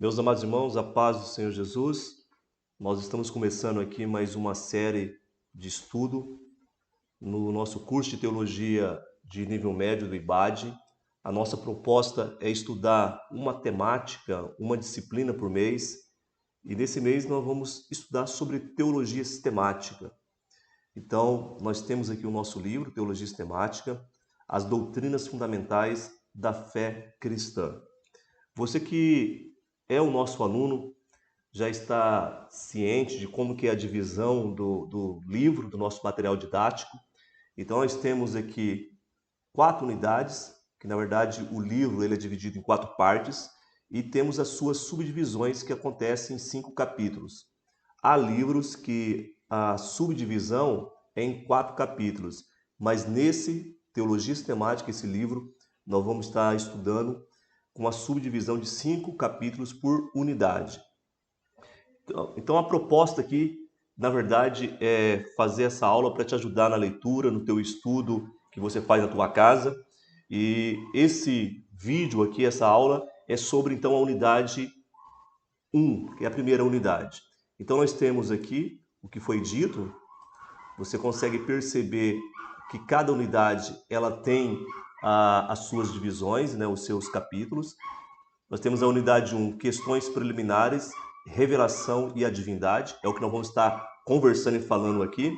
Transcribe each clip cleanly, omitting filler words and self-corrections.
Meus amados irmãos, a paz do Senhor Jesus, nós estamos começando aqui mais uma série de estudo no nosso curso de teologia de nível médio do IBAD. A nossa proposta é estudar uma temática, uma disciplina por mês, e nesse mês nós vamos estudar sobre teologia sistemática. Então, nós temos aqui o nosso livro, Teologia Sistemática, as doutrinas fundamentais da fé cristã. Você que é o nosso aluno, já está ciente de como que é a divisão do livro, do nosso material didático. Então, nós temos aqui 4 unidades, que na verdade o livro ele é dividido em 4 partes, e temos as suas subdivisões que acontecem em 5 capítulos. Há livros que a subdivisão é em 4 capítulos, mas nesse Teologia Sistemática, esse livro, nós vamos estar estudando com a subdivisão de 5 capítulos por unidade. Então a proposta aqui, na verdade, é fazer essa aula para te ajudar na leitura, no teu estudo que você faz na tua casa. E esse vídeo aqui, essa aula, é sobre então a unidade 1, que é a primeira unidade. Então nós temos aqui o que foi dito, você consegue perceber que cada unidade ela tem as suas divisões, né, os seus capítulos. Nós temos a unidade 1, questões preliminares, revelação e a divindade. É o que nós vamos estar conversando e falando aqui.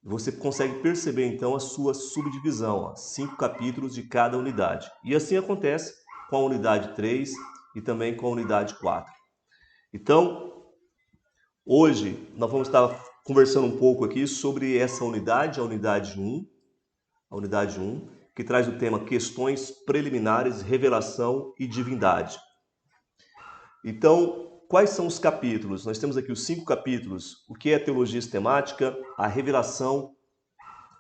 Você consegue perceber então a sua subdivisão, 5 capítulos de cada unidade. E assim acontece com a unidade 3 e também com a unidade 4. Então, hoje nós vamos estar conversando um pouco aqui sobre essa unidade, a unidade 1, que traz o tema questões preliminares, revelação e divindade. Então, quais são os capítulos? Nós temos aqui os 5 capítulos. O que é teologia sistemática? A revelação,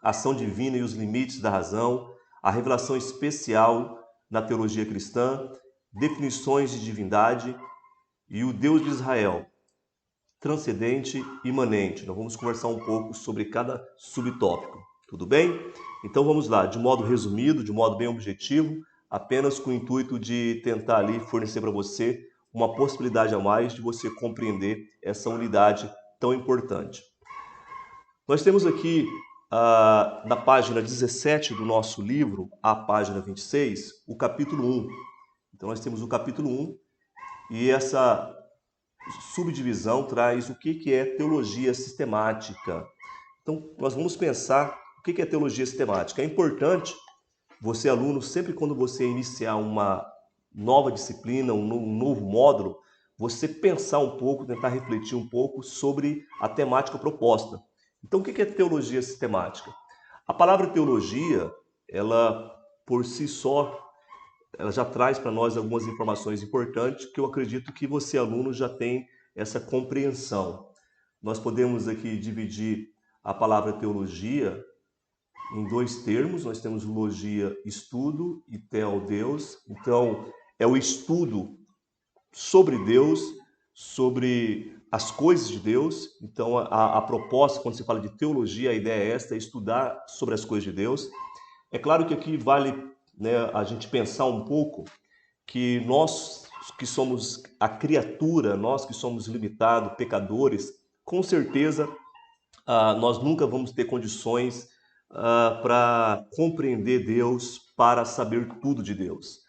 a ação divina e os limites da razão, a revelação especial na teologia cristã, definições de divindade e o Deus de Israel, transcendente e imanente. Nós vamos conversar um pouco sobre cada subtópico. Tudo bem? Então vamos lá, de modo resumido, de modo bem objetivo, apenas com o intuito de tentar ali fornecer para você uma possibilidade a mais de você compreender essa unidade tão importante. Nós temos aqui na página 17 do nosso livro, a página 26, o capítulo 1. Então nós temos o capítulo 1 e essa subdivisão traz o que é teologia sistemática. Então nós vamos pensar o que é teologia sistemática. É importante você, aluno, sempre quando você iniciar uma nova disciplina, um novo módulo, você pensar um pouco, tentar refletir um pouco sobre a temática proposta. Então, o que é teologia sistemática? A palavra teologia, ela por si só, ela já traz para nós algumas informações importantes que eu acredito que você, aluno, já tem essa compreensão. Nós podemos aqui dividir a palavra teologia em 2 termos. Nós temos logia, estudo, e theo, Deus. Então, é o estudo sobre Deus, sobre as coisas de Deus. Então, a proposta, quando se fala de teologia, a ideia é esta, é estudar sobre as coisas de Deus. É claro que aqui vale, né, a gente pensar um pouco que nós que somos a criatura, nós que somos limitados, pecadores, com certeza nós nunca vamos ter condições para compreender Deus, para saber tudo de Deus.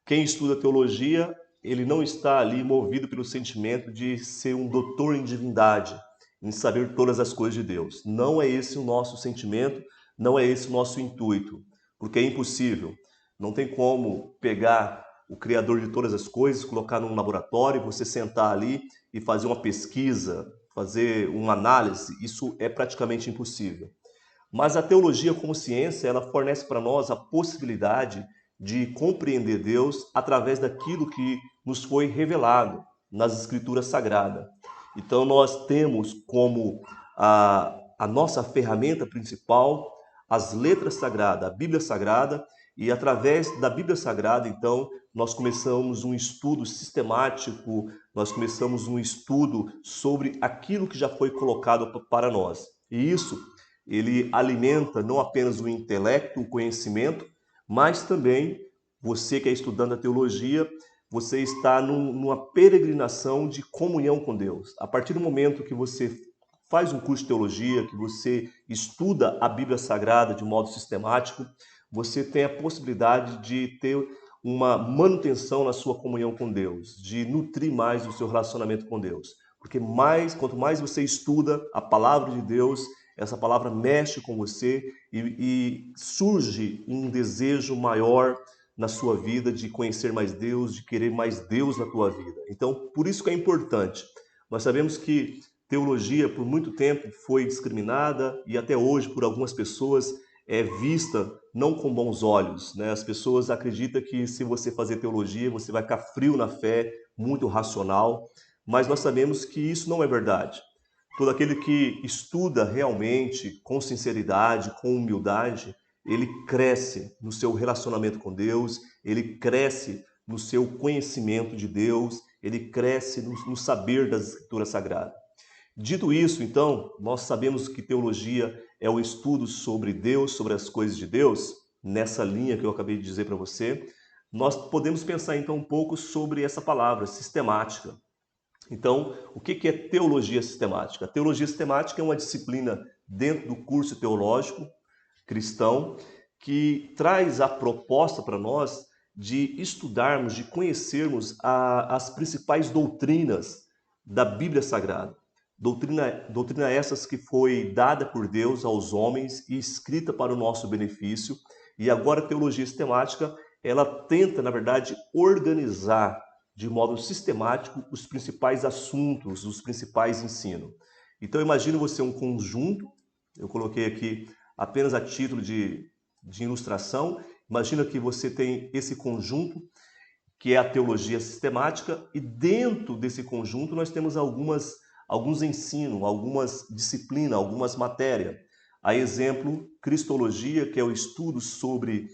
Quem estuda teologia, ele não está ali movido pelo sentimento de ser um doutor em divindade, em saber todas as coisas de Deus. Não é esse o nosso sentimento, não é esse o nosso intuito, porque é impossível. Não tem como pegar o Criador de todas as coisas, colocar num laboratório, você sentar ali e fazer uma pesquisa, fazer uma análise. Isso é praticamente impossível. Mas a teologia como ciência, ela fornece para nós a possibilidade de compreender Deus através daquilo que nos foi revelado nas Escrituras Sagradas. Então nós temos como a nossa ferramenta principal as letras sagradas, a Bíblia Sagrada, e através da Bíblia Sagrada, então, nós começamos um estudo sistemático, nós começamos um estudo sobre aquilo que já foi colocado para nós. E isso, ele alimenta não apenas o intelecto, o conhecimento, mas também você que é estudante da teologia, você está numa peregrinação de comunhão com Deus. A partir do momento que você faz um curso de teologia, que você estuda a Bíblia Sagrada de modo sistemático, você tem a possibilidade de ter uma manutenção na sua comunhão com Deus, de nutrir mais o seu relacionamento com Deus. Porque quanto mais você estuda a palavra de Deus, essa palavra mexe com você e surge um desejo maior na sua vida de conhecer mais Deus, de querer mais Deus na tua vida. Então, por isso que é importante. Nós sabemos que teologia, por muito tempo, foi discriminada e até hoje, por algumas pessoas, é vista não com bons olhos, né? As pessoas acreditam que se você fazer teologia, você vai ficar frio na fé, muito racional, mas nós sabemos que isso não é verdade. Todo aquele que estuda realmente, com sinceridade, com humildade, ele cresce no seu relacionamento com Deus, ele cresce no seu conhecimento de Deus, ele cresce no saber das Escrituras Sagradas. Dito isso, então, nós sabemos que teologia é o estudo sobre Deus, sobre as coisas de Deus, nessa linha que eu acabei de dizer para você. Nós podemos pensar então um pouco sobre essa palavra, sistemática. Então, o que é teologia sistemática? A teologia sistemática é uma disciplina dentro do curso teológico cristão que traz a proposta para nós de estudarmos, de conhecermos as principais doutrinas da Bíblia Sagrada. Doutrina essas que foi dada por Deus aos homens e escrita para o nosso benefício. E agora a teologia sistemática, ela tenta, na verdade, organizar de modo sistemático os principais assuntos, os principais ensinos. Então imagine você um conjunto, eu coloquei aqui apenas a título de ilustração, imagina que você tem esse conjunto, que é a teologia sistemática, e dentro desse conjunto nós temos alguns ensinos, algumas disciplinas, algumas matérias. A exemplo, Cristologia, que é o estudo sobre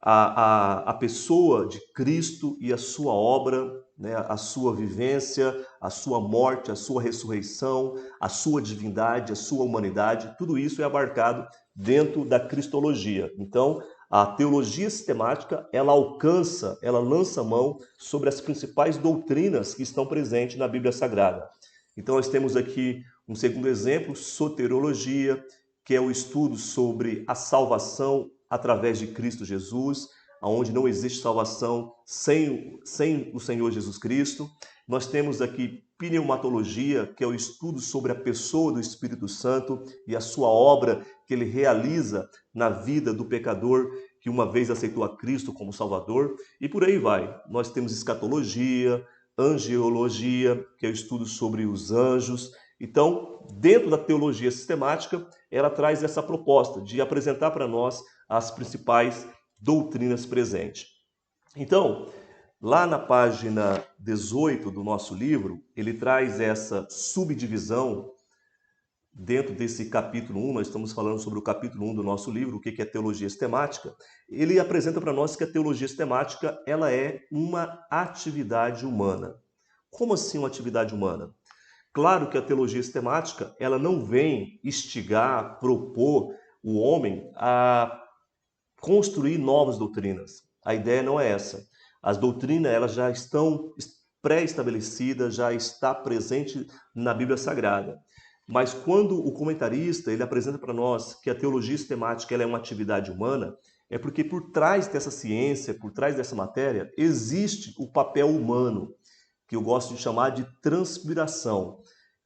a pessoa de Cristo e a sua obra, né, a sua vivência, a sua morte, a sua ressurreição, a sua divindade, a sua humanidade, tudo isso é abarcado dentro da Cristologia. Então, a teologia sistemática, ela lança mão sobre as principais doutrinas que estão presentes na Bíblia Sagrada. Então, nós temos aqui um segundo exemplo, soteriologia, que é o estudo sobre a salvação através de Cristo Jesus, onde não existe salvação sem o Senhor Jesus Cristo. Nós temos aqui pneumatologia, que é o estudo sobre a pessoa do Espírito Santo e a sua obra que ele realiza na vida do pecador que uma vez aceitou a Cristo como Salvador, e por aí vai. Nós temos escatologia, angelologia, que é o estudo sobre os anjos. Então, dentro da teologia sistemática, ela traz essa proposta de apresentar para nós as principais doutrinas presentes. Então, lá na página 18 do nosso livro, ele traz essa subdivisão dentro desse capítulo 1, nós estamos falando sobre o capítulo 1 do nosso livro, o que é teologia sistemática. Ele apresenta para nós que a teologia sistemática ela é uma atividade humana. Como assim uma atividade humana? Claro que a teologia sistemática ela não vem instigar, propor o homem a construir novas doutrinas. A ideia não é essa. As doutrinas elas já estão pré-estabelecidas, já está presente na Bíblia Sagrada. Mas quando o comentarista ele apresenta para nós que a teologia sistemática ela é uma atividade humana, é porque por trás dessa ciência, por trás dessa matéria, existe o papel humano, que eu gosto de chamar de transpiração,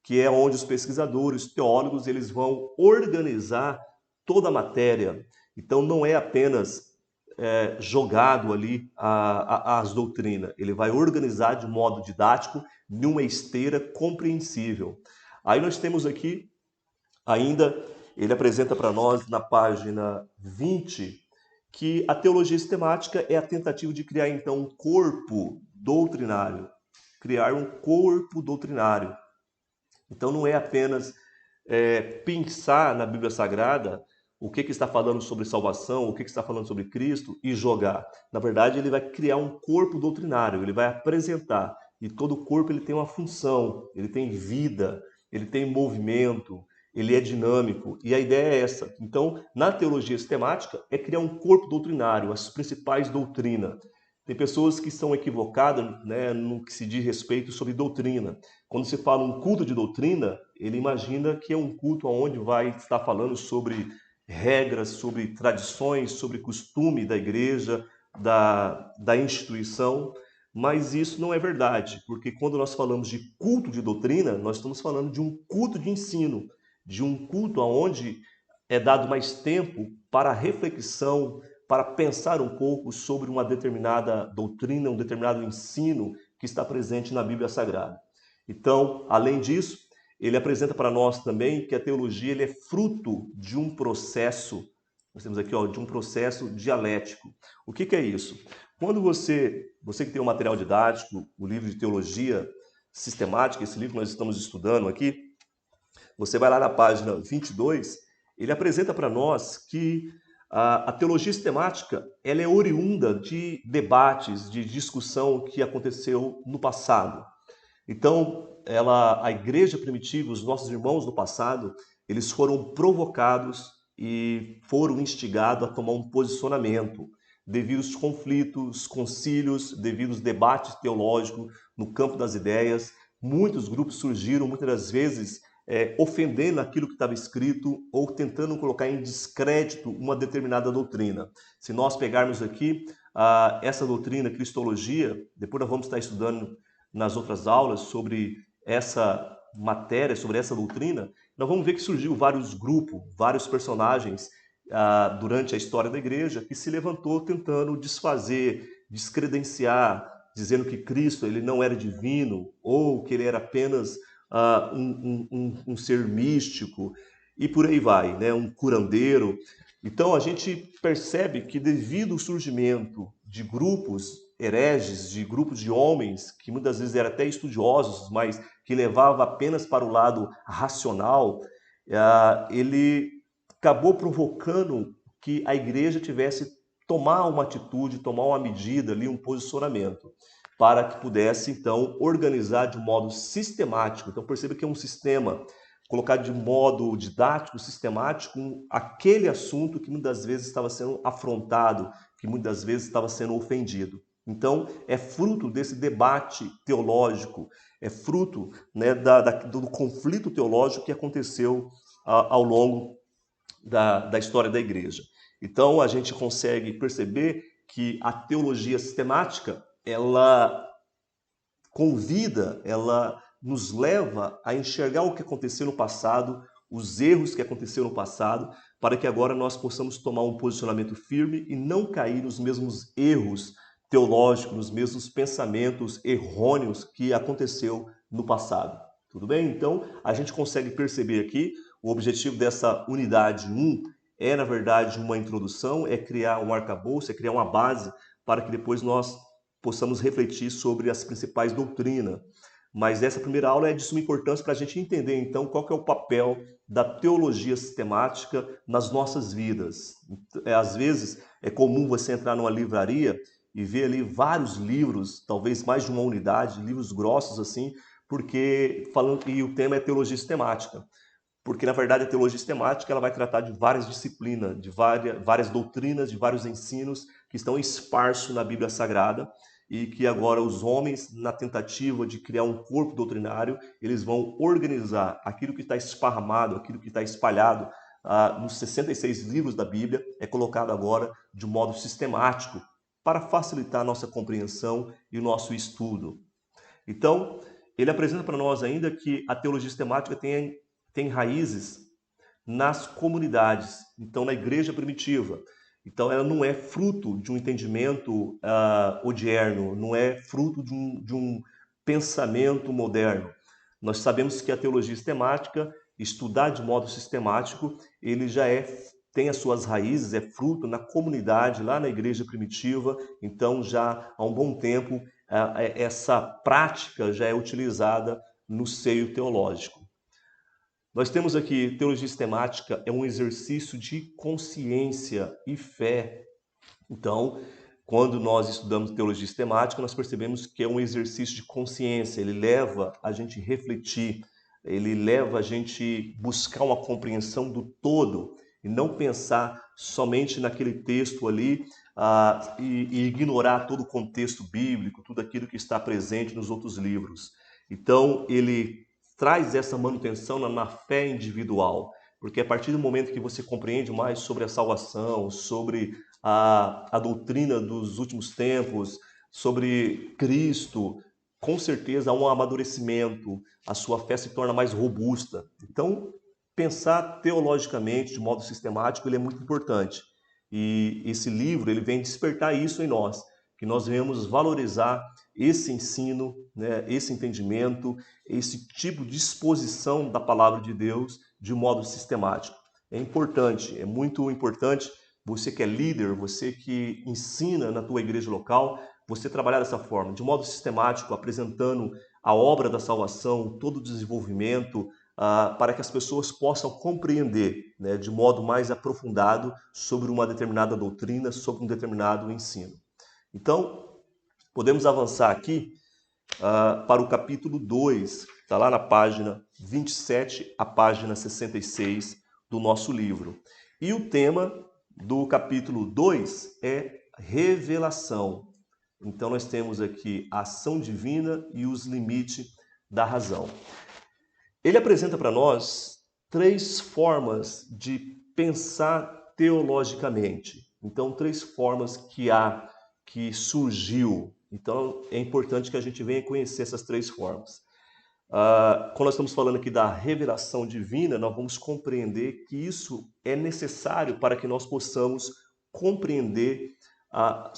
que é onde os pesquisadores, os teólogos, eles vão organizar toda a matéria. Então não é apenas jogado ali as doutrinas, ele vai organizar de modo didático, numa esteira compreensível. Aí nós temos aqui, ainda, ele apresenta para nós na página 20, que a teologia sistemática é a tentativa de criar então um corpo doutrinário. Criar um corpo doutrinário. Então não é apenas pensar na Bíblia Sagrada o que está falando sobre salvação, o que está falando sobre Cristo e jogar. Na verdade, ele vai criar um corpo doutrinário, ele vai apresentar. E todo corpo ele tem uma função, ele tem vida, ele tem movimento, ele é dinâmico. E a ideia é essa. Então, na teologia sistemática, é criar um corpo doutrinário, as principais doutrinas. Tem pessoas que são equivocadas, né, no que se diz respeito sobre doutrina. Quando se fala um culto de doutrina, ele imagina que é um culto onde vai estar falando sobre regras, sobre tradições, sobre costume da igreja, da instituição, mas isso não é verdade, porque quando nós falamos de culto de doutrina, nós estamos falando de um culto de ensino, de um culto onde é dado mais tempo para a reflexão, para pensar um pouco sobre uma determinada doutrina, um determinado ensino que está presente na Bíblia Sagrada. Então, além disso, ele apresenta para nós também que a teologia ele é fruto de um processo, nós temos aqui de um processo dialético. O que é isso? Quando você que tem o material didático, o livro de teologia sistemática, esse livro que nós estamos estudando aqui, você vai lá na página 22, ele apresenta para nós que a teologia sistemática ela é oriunda de debates, de discussão que aconteceu no passado. Então, a igreja primitiva, os nossos irmãos do passado, eles foram provocados e foram instigados a tomar um posicionamento devido aos conflitos, concílios, devido aos debates teológicos no campo das ideias. Muitos grupos surgiram, muitas das vezes, ofendendo aquilo que estava escrito ou tentando colocar em descrédito uma determinada doutrina. Se nós pegarmos aqui essa doutrina, cristologia, depois nós vamos estar estudando nas outras aulas sobre essa matéria, sobre essa doutrina, nós vamos ver que surgiu vários grupos, vários personagens durante a história da igreja que se levantou tentando desfazer, descredenciar, dizendo que Cristo ele não era divino ou que ele era apenas um ser místico e por aí vai, né? Um curandeiro. Então a gente percebe que devido ao surgimento de grupos hereges, de grupos de homens que muitas vezes eram até estudiosos, mas que levavam apenas para o lado racional, ele acabou provocando que a igreja tivesse tomar uma atitude, tomar uma medida ali, um posicionamento, para que pudesse então organizar de um modo sistemático. Então perceba que é um sistema colocar de modo didático, sistemático, aquele assunto que muitas vezes estava sendo afrontado, que muitas vezes estava sendo ofendido. Então, é fruto desse debate teológico, é fruto, né, do conflito teológico que aconteceu ao longo da história da igreja. Então, a gente consegue perceber que a teologia sistemática, ela convida, ela nos leva a enxergar o que aconteceu no passado, os erros que aconteceram no passado, para que agora nós possamos tomar um posicionamento firme e não cair nos mesmos erros teológicos, nos mesmos pensamentos errôneos que aconteceu no passado. Tudo bem? Então, a gente consegue perceber aqui o objetivo dessa unidade 1 é, na verdade, uma introdução, é criar um arcabouço, é criar uma base para que depois nós possamos refletir sobre as principais doutrinas. Mas essa primeira aula é de suma importância para a gente entender, então, qual que é o papel da teologia sistemática nas nossas vidas. Às vezes, é comum você entrar numa livraria e ver ali vários livros, talvez mais de uma unidade, livros grossos assim, e o tema é teologia sistemática. Porque, na verdade, a teologia sistemática ela vai tratar de várias disciplinas, de várias doutrinas, de vários ensinos que estão esparsos na Bíblia Sagrada e que agora os homens, na tentativa de criar um corpo doutrinário, eles vão organizar aquilo que está esparramado, aquilo que está espalhado nos 66 livros da Bíblia, é colocado agora de um modo sistemático para facilitar a nossa compreensão e o nosso estudo. Então, ele apresenta para nós ainda que a teologia sistemática tem raízes nas comunidades, então na igreja primitiva. Então ela não é fruto de um entendimento odierno, não é fruto de um pensamento moderno. Nós sabemos que a teologia sistemática, estudar de modo sistemático, ele já tem as suas raízes, é fruto na comunidade, lá na igreja primitiva. Então já há um bom tempo essa prática já é utilizada no seio teológico. Nós temos aqui, teologia sistemática é um exercício de consciência e fé. Então, quando nós estudamos teologia sistemática, nós percebemos que é um exercício de consciência, ele leva a gente refletir, ele leva a gente buscar uma compreensão do todo e não pensar somente naquele texto ali e ignorar todo o contexto bíblico, tudo aquilo que está presente nos outros livros. Então, ele traz essa manutenção na fé individual, porque a partir do momento que você compreende mais sobre a salvação, sobre a doutrina dos últimos tempos, sobre Cristo, com certeza há um amadurecimento, a sua fé se torna mais robusta. Então, pensar teologicamente, de modo sistemático, ele é muito importante. E esse livro ele vem despertar isso em nós, que nós venhamos valorizar esse ensino, né, esse entendimento, esse tipo de exposição da palavra de Deus de modo sistemático. É importante, é muito importante, você que é líder, você que ensina na tua igreja local, você trabalhar dessa forma, de modo sistemático, apresentando a obra da salvação, todo o desenvolvimento, para que as pessoas possam compreender, né, de modo mais aprofundado sobre uma determinada doutrina, sobre um determinado ensino. Então, podemos avançar aqui para o capítulo 2, que está lá na página 27 à página 66 do nosso livro. E o tema do capítulo 2 é revelação. Então, nós temos aqui a ação divina e os limites da razão. Ele apresenta para nós 3 formas de pensar teologicamente. Então, 3 formas que surgiu. Então, é importante que a gente venha conhecer essas 3 formas. Quando nós estamos falando aqui da revelação divina, nós vamos compreender que isso é necessário para que nós possamos compreender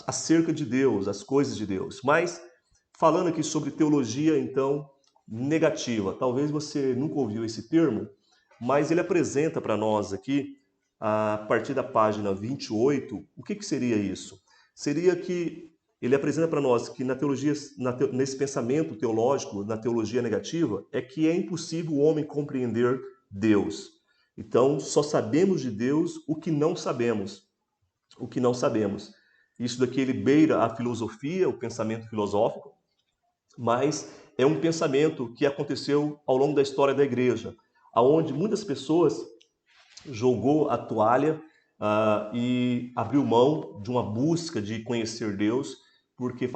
acerca de Deus, as coisas de Deus. Mas, falando aqui sobre teologia, então, negativa. Talvez você nunca ouviu esse termo, mas ele apresenta para nós aqui, a partir da página 28, o que seria isso? Seria que ele apresenta para nós que na teologia, nesse pensamento teológico, na teologia negativa, é que é impossível o homem compreender Deus. Então, só sabemos de Deus o que não sabemos. O que não sabemos. Isso daqui ele beira a filosofia, o pensamento filosófico, mas é um pensamento que aconteceu ao longo da história da igreja, aonde muitas pessoas jogou a toalha e abriu mão de uma busca de conhecer Deus, porque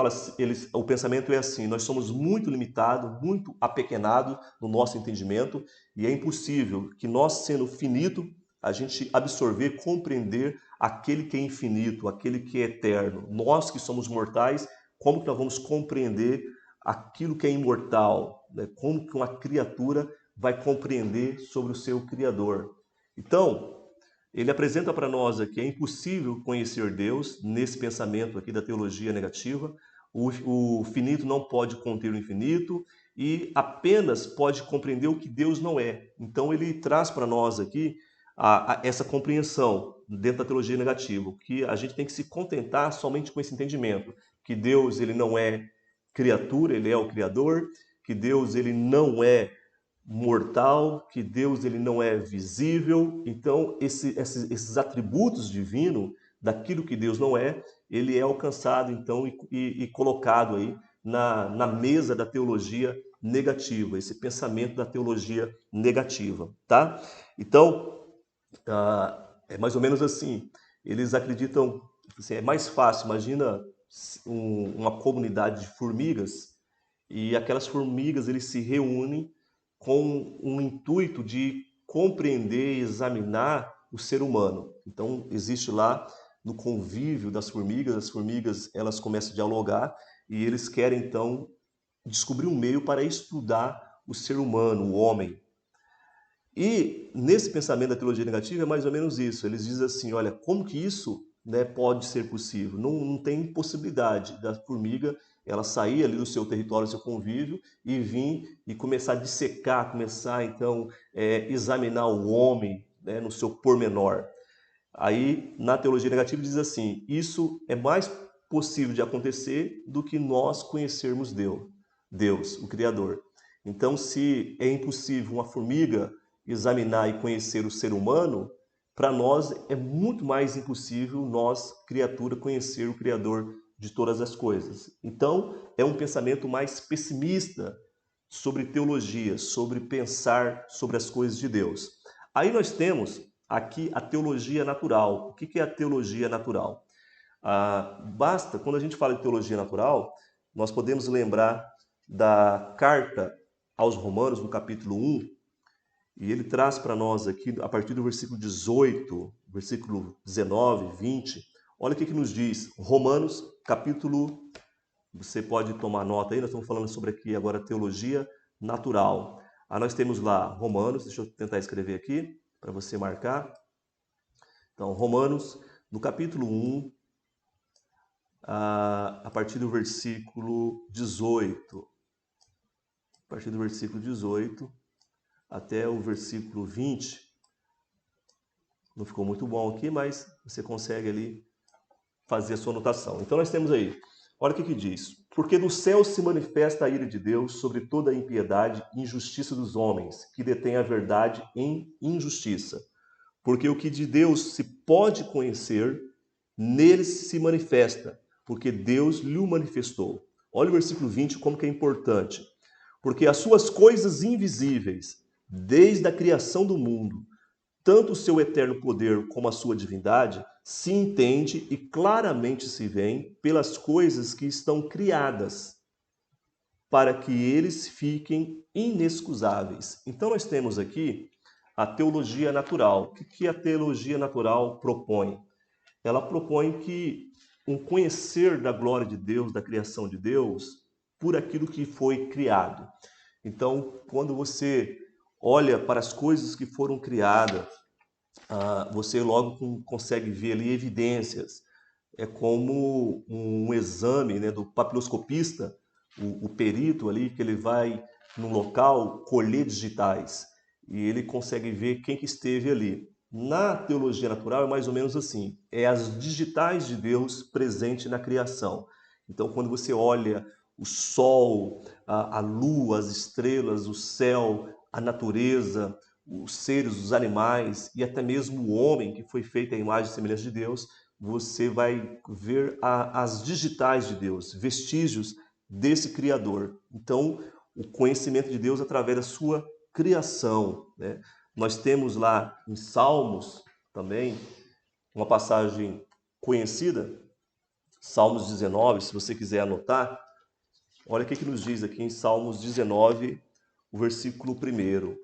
o pensamento é assim: nós somos muito limitados, muito apequenados no nosso entendimento, e é impossível que nós, sendo finito, a gente absorver, compreender aquele que é infinito, aquele que é eterno. Nós que somos mortais, como que nós vamos compreender aquilo que é imortal, né? Como que uma criatura vai compreender sobre o seu Criador? Então, ele apresenta para nós aqui que é impossível conhecer Deus nesse pensamento aqui da teologia negativa. O finito não pode conter o infinito e apenas pode compreender o que Deus não é. Então, ele traz para nós aqui essa compreensão dentro da teologia negativa, que a gente tem que se contentar somente com esse entendimento, que Deus ele não é criatura, ele é o Criador, que Deus ele não é mortal, que Deus ele não é visível. Então, esses atributos divinos, daquilo que Deus não é, ele é alcançado então e colocado aí na mesa da teologia negativa, esse pensamento da teologia negativa, tá? Então, é mais ou menos assim. Eles acreditam, assim, é mais fácil, imagina uma comunidade de formigas e aquelas formigas eles se reúnem com um intuito de compreender e examinar o ser humano. Então, existe lá no convívio das formigas, as formigas elas começam a dialogar e eles querem então descobrir um meio para estudar o ser humano, o homem. E nesse pensamento da teologia negativa é mais ou menos isso. Eles dizem assim, olha, como que isso, né, pode ser possível? Não tem possibilidade da formiga ela sair ali do seu território, do seu convívio e vir e começar a dissecar, começar então examinar o homem, né, no seu pormenor. Aí na teologia negativa diz assim, isso é mais possível de acontecer do que nós conhecermos Deus, o Criador. Então, se é impossível uma formiga examinar e conhecer o ser humano, para nós é muito mais impossível nós, criatura, conhecer o Criador de todas as coisas. Então, é um pensamento mais pessimista sobre teologia, sobre pensar sobre as coisas de Deus. Aí nós temos aqui a teologia natural. O que é a teologia natural? Basta, quando a gente fala de teologia natural, nós podemos lembrar da carta aos Romanos, no capítulo 1, e ele traz para nós aqui, a partir do versículo 18, versículo 19, 20, olha o que nos diz. Romanos, capítulo, você pode tomar nota aí, nós estamos falando sobre aqui agora teologia natural. Nós temos lá Romanos, deixa eu tentar escrever aqui, para você marcar. Então, Romanos, no capítulo 1, a partir do versículo 18. A partir do versículo 18 até o versículo 20. Não ficou muito bom aqui, mas você consegue ali fazer a sua anotação. Então nós temos aí, olha o que diz. Porque do céu se manifesta a ira de Deus sobre toda a impiedade e injustiça dos homens, que detêm a verdade em injustiça. Porque o que de Deus se pode conhecer, neles se manifesta, porque Deus lhe o manifestou. Olha o versículo 20, como que é importante. Porque as suas coisas invisíveis, desde a criação do mundo, tanto o seu eterno poder como a sua divindade, se entende e claramente se vêem pelas coisas que estão criadas, para que eles fiquem inexcusáveis. Então nós temos aqui a teologia natural. O que a teologia natural propõe? Ela propõe que um conhecer da glória de Deus, da criação de Deus, por aquilo que foi criado. Então, quando você olha para as coisas que foram criadas, você logo consegue ver ali evidências. É como um exame, né, do papiloscopista, o perito ali, que ele vai num local colher digitais e ele consegue ver quem que esteve ali. Na teologia natural é mais ou menos assim, é as digitais de Deus presente na criação. Então, quando você olha o sol, a lua, as estrelas, o céu, a natureza, os seres, os animais e até mesmo o homem, que foi feito à imagem e semelhança de Deus, você vai ver as digitais de Deus, vestígios desse Criador. Então, o conhecimento de Deus através da sua criação, né? Nós temos lá em Salmos também uma passagem conhecida, Salmos 19, se você quiser anotar. Olha o que nos diz aqui em Salmos 19, o versículo 1.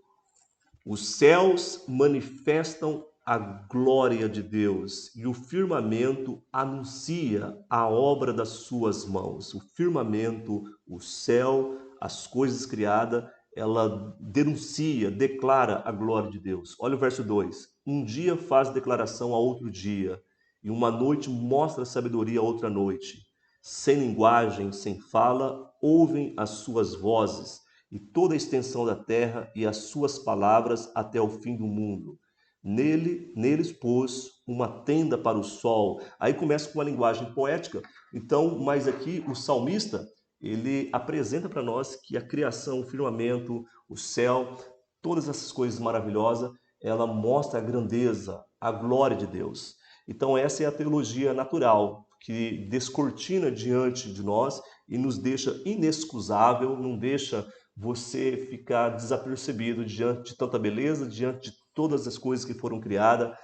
Os céus manifestam a glória de Deus e o firmamento anuncia a obra das suas mãos. O firmamento, o céu, as coisas criadas, ela denuncia, declara a glória de Deus. Olha o verso 2. Um dia faz declaração a outro dia, e uma noite mostra sabedoria a outra noite. Sem linguagem, sem fala, ouvem as suas vozes, e toda a extensão da terra e as suas palavras até o fim do mundo. Neles pôs uma tenda para o sol. Aí começa com uma linguagem poética. Então, mas aqui o salmista, ele apresenta para nós que a criação, o firmamento, o céu, todas essas coisas maravilhosas, ela mostra a grandeza, a glória de Deus. Então essa é a teologia natural, que descortina diante de nós e nos deixa inexcusável, não deixa você ficar desapercebido diante de tanta beleza, diante de todas as coisas que foram criadas.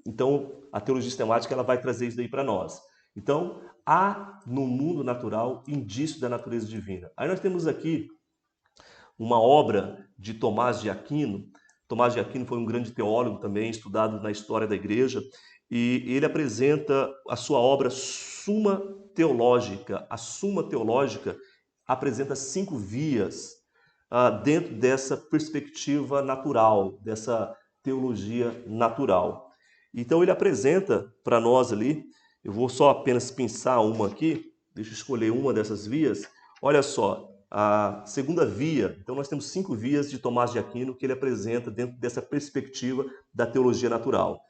Então, a teologia sistemática ela vai trazer isso daí para nós. Então, há no mundo natural indício da natureza divina. Aí nós temos aqui uma obra de Tomás de Aquino. Tomás de Aquino foi um grande teólogo também, estudado na história da igreja, e ele apresenta a sua obra Suma Teológica. A Suma Teológica apresenta 5 vias dentro dessa perspectiva natural, dessa teologia natural. Então ele apresenta para nós ali, eu vou só apenas pensar uma aqui, deixa eu escolher uma dessas vias. Olha só, a segunda via, então nós temos 5 vias de Tomás de Aquino que ele apresenta dentro dessa perspectiva da teologia natural.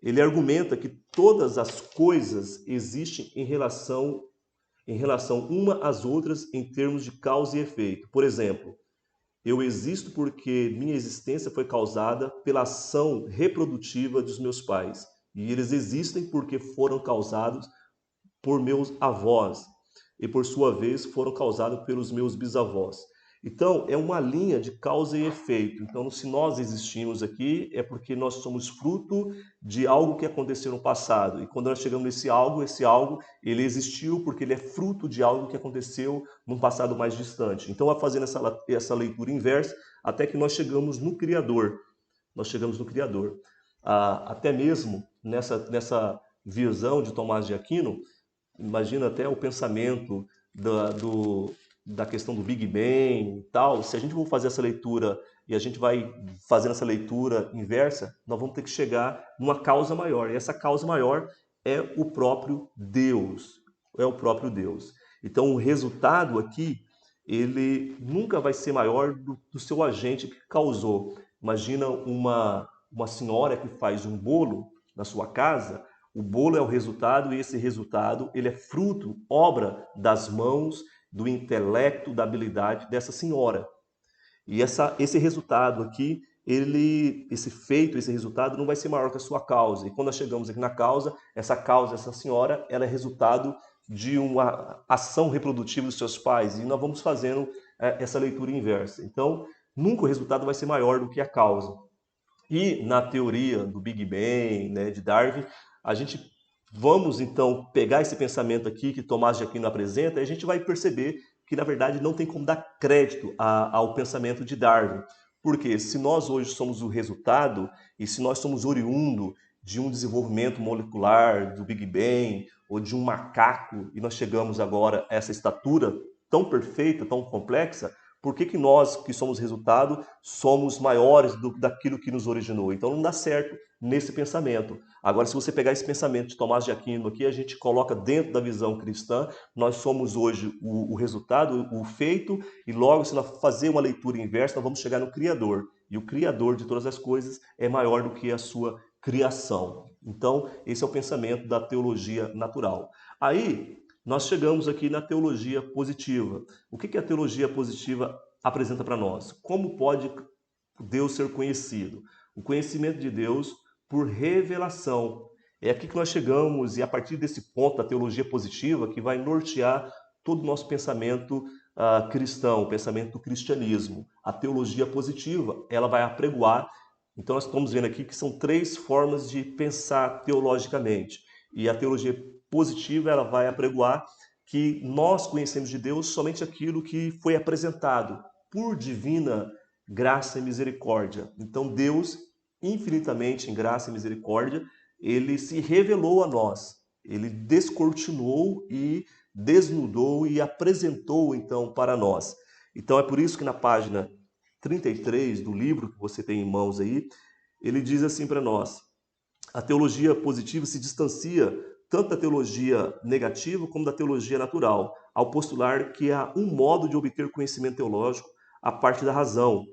Ele argumenta que todas as coisas existem em relação uma às outras em termos de causa e efeito. Por exemplo, eu existo porque minha existência foi causada pela ação reprodutiva dos meus pais. E eles existem porque foram causados por meus avós. E por sua vez foram causados pelos meus bisavós. Então, é uma linha de causa e efeito. Então, se nós existimos aqui, é porque nós somos fruto de algo que aconteceu no passado. E quando nós chegamos nesse algo, esse algo, ele existiu porque ele é fruto de algo que aconteceu num passado mais distante. Então, vai fazendo essa leitura inversa até que nós chegamos no Criador. Nós chegamos no Criador. Até mesmo nessa visão de Tomás de Aquino, imagina até o pensamento da questão do Big Bang e tal. Se a gente for fazer essa leitura e a gente vai fazendo essa leitura inversa, nós vamos ter que chegar numa causa maior. E essa causa maior é o próprio Deus. É o próprio Deus. Então, o resultado aqui, ele nunca vai ser maior do seu agente que causou. Imagina uma senhora que faz um bolo na sua casa. O bolo é o resultado e esse resultado ele é fruto, obra das mãos, do intelecto, da habilidade dessa senhora. E esse resultado aqui, esse feito, esse resultado não vai ser maior que a sua causa. E quando nós chegamos aqui na causa, essa senhora, ela é resultado de uma ação reprodutiva dos seus pais. E nós vamos fazendo essa leitura inversa. Então, nunca o resultado vai ser maior do que a causa. E na teoria do Big Bang, né, de Darwin, a gente vamos então pegar esse pensamento aqui que Tomás de Aquino apresenta e a gente vai perceber que na verdade não tem como dar crédito ao pensamento de Darwin. Porque se nós hoje somos o resultado e se nós somos oriundo de um desenvolvimento molecular do Big Bang ou de um macaco e nós chegamos agora a essa estatura tão perfeita, tão complexa, por que nós, que somos resultado, somos maiores daquilo que nos originou? Então não dá certo nesse pensamento. Agora, se você pegar esse pensamento de Tomás de Aquino aqui, a gente coloca dentro da visão cristã, nós somos hoje o resultado, o feito, e logo, se nós fazer uma leitura inversa, nós vamos chegar no Criador. E o Criador de todas as coisas é maior do que a sua criação. Então, esse é o pensamento da teologia natural. Aí, nós chegamos aqui na teologia positiva. O que a teologia positiva apresenta para nós? Como pode Deus ser conhecido? O conhecimento de Deus por revelação. É aqui que nós chegamos e a partir desse ponto da teologia positiva que vai nortear todo o nosso pensamento cristão, o pensamento do cristianismo. A teologia positiva, ela vai apregoar. Então nós estamos vendo aqui que são 3 formas de pensar teologicamente. E a teologia positiva, ela vai apregoar que nós conhecemos de Deus somente aquilo que foi apresentado por divina graça e misericórdia. Então Deus, infinitamente em graça e misericórdia, ele se revelou a nós. Ele descortinou e desnudou e apresentou então para nós. Então é por isso que na página 33 do livro que você tem em mãos aí, ele diz assim para nós: a teologia positiva se distancia tanto da teologia negativa como da teologia natural, ao postular que há um modo de obter conhecimento teológico a parte da razão,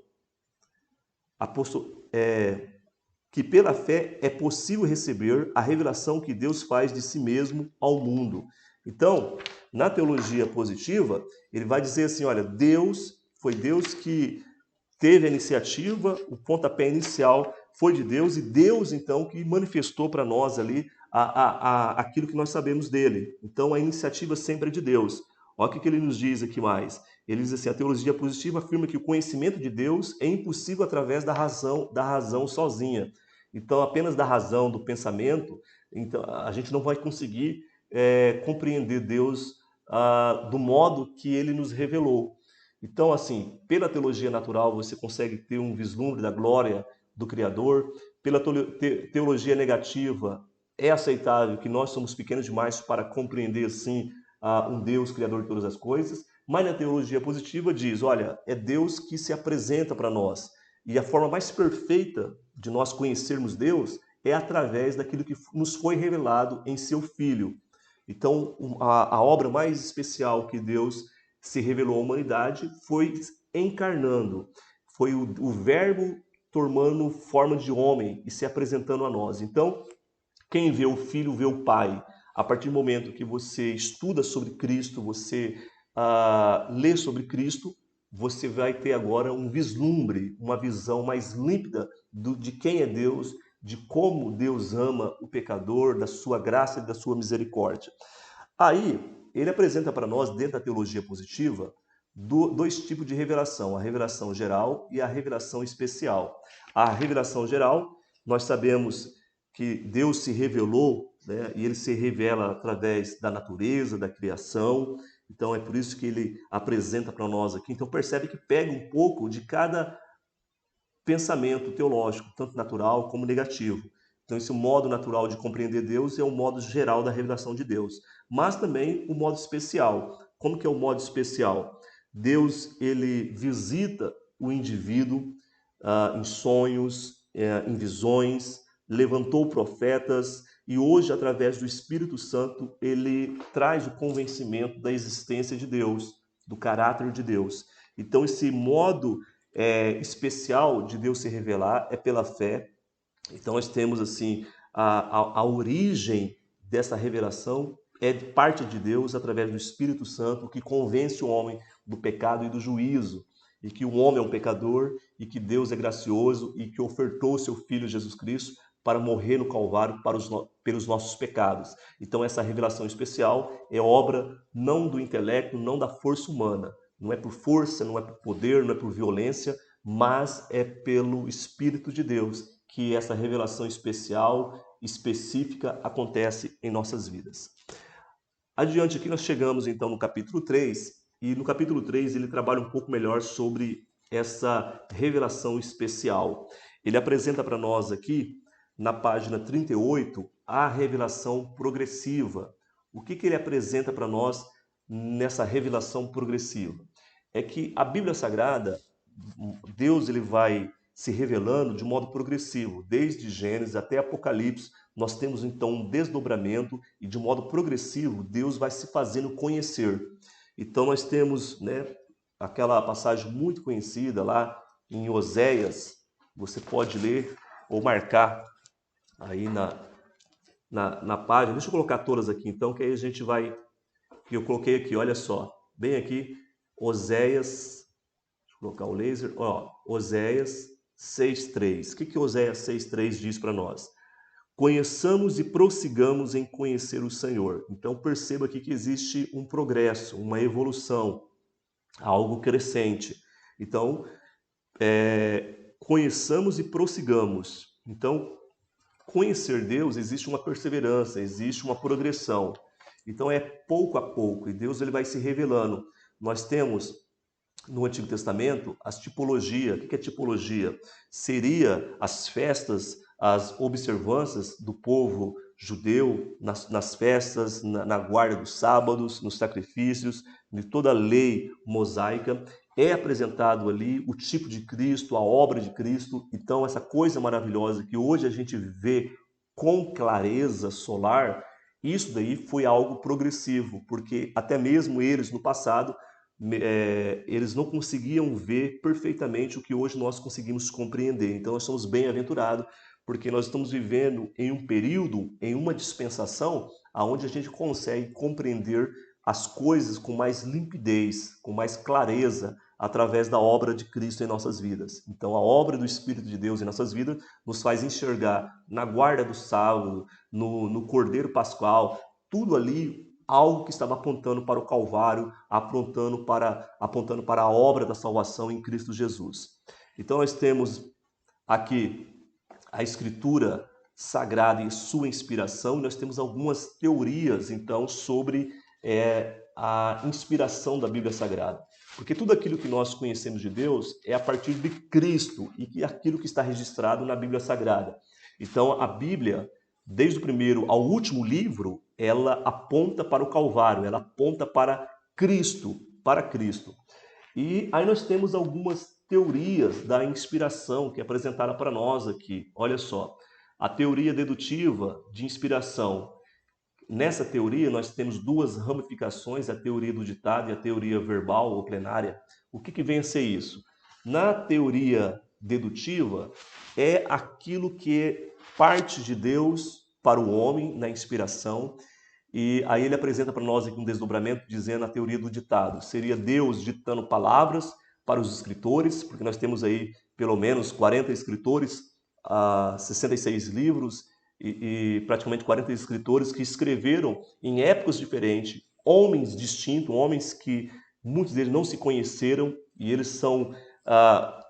que pela fé é possível receber a revelação que Deus faz de si mesmo ao mundo. Então, na teologia positiva, ele vai dizer assim, olha, foi Deus que teve a iniciativa, o pontapé inicial foi de Deus, e Deus, então, que manifestou para nós ali aquilo que nós sabemos dele. Então, a iniciativa sempre é de Deus. Olha o que ele nos diz aqui mais. Ele diz assim, a teologia positiva afirma que o conhecimento de Deus é impossível através da razão sozinha. Então, apenas da razão, do pensamento, então, a gente não vai conseguir compreender Deus do modo que ele nos revelou. Então, assim, pela teologia natural, você consegue ter um vislumbre da glória do Criador. Pela teologia negativa, é aceitável que nós somos pequenos demais para compreender, assim, um Deus criador de todas as coisas. Mas na teologia positiva diz, olha, é Deus que se apresenta para nós. E a forma mais perfeita de nós conhecermos Deus é através daquilo que nos foi revelado em seu Filho. Então, a obra mais especial que Deus se revelou à humanidade foi encarnando. Foi o Verbo tomando forma de homem e se apresentando a nós. Então, quem vê o Filho vê o Pai. A partir do momento que você estuda sobre Cristo, você lê sobre Cristo, você vai ter agora um vislumbre, uma visão mais límpida de quem é Deus, de como Deus ama o pecador, da sua graça e da sua misericórdia. Aí, ele apresenta para nós, dentro da teologia positiva, dois tipos de revelação, a revelação geral e a revelação especial. A revelação geral, nós sabemos que Deus se revelou, né, e ele se revela através da natureza, da criação. Então é por isso que ele apresenta para nós aqui. Então percebe que pega um pouco de cada pensamento teológico, tanto natural como negativo. Então esse modo natural de compreender Deus é o modo geral da revelação de Deus, mas também o modo especial. Como que é o modo especial? Deus, ele visita o indivíduo em sonhos, em visões, levantou profetas e hoje, através do Espírito Santo, ele traz o convencimento da existência de Deus, do caráter de Deus. Então esse modo especial de Deus se revelar é pela fé. Então nós temos assim a origem dessa revelação é de parte de Deus através do Espírito Santo que convence o homem do pecado e do juízo, e que o homem é um pecador e que Deus é gracioso e que ofertou o seu Filho Jesus Cristo para morrer no Calvário pelos nossos pecados. Então essa revelação especial é obra não do intelecto, não da força humana. Não é por força, não é por poder, não é por violência, mas é pelo Espírito de Deus que essa revelação especial, específica, acontece em nossas vidas. Adiante aqui nós chegamos então no capítulo 3, e no capítulo 3 ele trabalha um pouco melhor sobre essa revelação especial. Ele apresenta para nós aqui, na página 38, a revelação progressiva. O que ele apresenta para nós nessa revelação progressiva? É que a Bíblia Sagrada, Deus ele vai se revelando de modo progressivo, desde Gênesis até Apocalipse. Nós temos então um desdobramento e de modo progressivo Deus vai se fazendo conhecer. Então nós temos, né, aquela passagem muito conhecida lá em Oséias, você pode ler ou marcar aí na página. Deixa eu colocar todas aqui então, que aí a gente vai... Eu coloquei aqui, olha só, bem aqui, Oséias, deixa eu colocar o laser, ó, Oséias 6,3. O que Oséias 6,3 diz para nós? Conheçamos e prossigamos em conhecer o Senhor. Então perceba aqui que existe um progresso, uma evolução, algo crescente. Então, conheçamos e prossigamos. Então, conhecer Deus existe uma perseverança, existe uma progressão. Então é pouco a pouco e Deus ele vai se revelando. Nós temos no Antigo Testamento as tipologias. O que é tipologia? Seria as festas, as observâncias do povo judeu nas festas, na guarda dos sábados, nos sacrifícios, de toda a lei mosaica. É apresentado ali o tipo de Cristo, a obra de Cristo. Então essa coisa maravilhosa que hoje a gente vê com clareza solar, isso daí foi algo progressivo, porque até mesmo eles no passado eles não conseguiam ver perfeitamente o que hoje nós conseguimos compreender. Então nós somos bem-aventurados, porque nós estamos vivendo em um período, em uma dispensação, onde a gente consegue compreender as coisas com mais limpidez, com mais clareza, através da obra de Cristo em nossas vidas. Então a obra do Espírito de Deus em nossas vidas nos faz enxergar na guarda do sábado, no Cordeiro Pascual, tudo ali algo que estava apontando para o Calvário, apontando para a obra da salvação em Cristo Jesus. Então nós temos aqui a Escritura Sagrada e sua inspiração, e nós temos algumas teorias então sobre a inspiração da Bíblia Sagrada. Porque tudo aquilo que nós conhecemos de Deus é a partir de Cristo e que aquilo que está registrado na Bíblia Sagrada. Então a Bíblia, desde o primeiro ao último livro, ela aponta para o Calvário, ela aponta para Cristo, E aí nós temos algumas teorias da inspiração que é apresentada para nós aqui. Olha só, a teoria dedutiva de inspiração. Nessa teoria nós temos duas ramificações, a teoria do ditado e a teoria verbal ou plenária. O que vem a ser isso? Na teoria dedutiva é aquilo que é parte de Deus para o homem na inspiração. E aí ele apresenta para nós aqui um desdobramento dizendo a teoria do ditado. Seria Deus ditando palavras para os escritores, porque nós temos aí pelo menos 40 escritores, 66 livros e praticamente 40 escritores que escreveram em épocas diferentes, homens distintos, homens que muitos deles não se conheceram e eles são,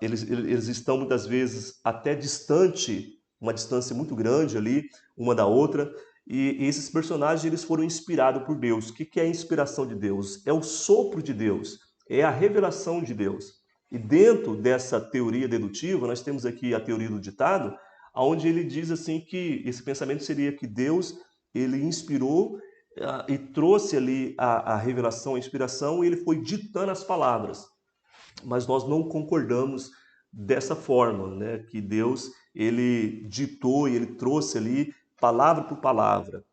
eles estão muitas vezes até distante, uma distância muito grande ali, uma da outra. E esses personagens eles foram inspirados por Deus. O que é a inspiração de Deus? É o sopro de Deus, é a revelação de Deus. E dentro dessa teoria dedutiva, nós temos aqui a teoria do ditado, onde ele diz assim que esse pensamento seria que Deus ele inspirou e trouxe ali a revelação, a inspiração, e ele foi ditando as palavras. Mas nós não concordamos dessa forma, né? Que Deus ele ditou e ele trouxe ali palavra por palavra.